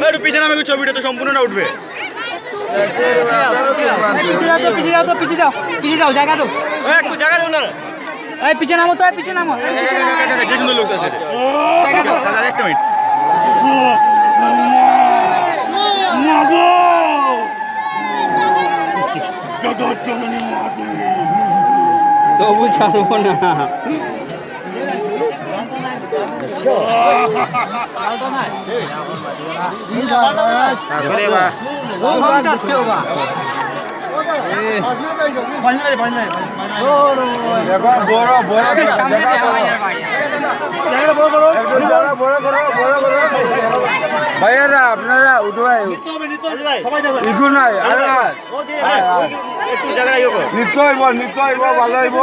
একটু পিছনে নামে ছবিটা তো সম্পূর্ণটা উঠবে। পিছিয়ে যাও জায়গা দাও একটু জায়গা দাও না। এই পিছিয়ে নামো তো পিছিয়ে নামো যে সুন্দর লোক আছে একটা মিনিট। তবু ছাড়বো না। ভাইয়ারা আপনারা উঠবাই নিশ্চয় ভালো হইব।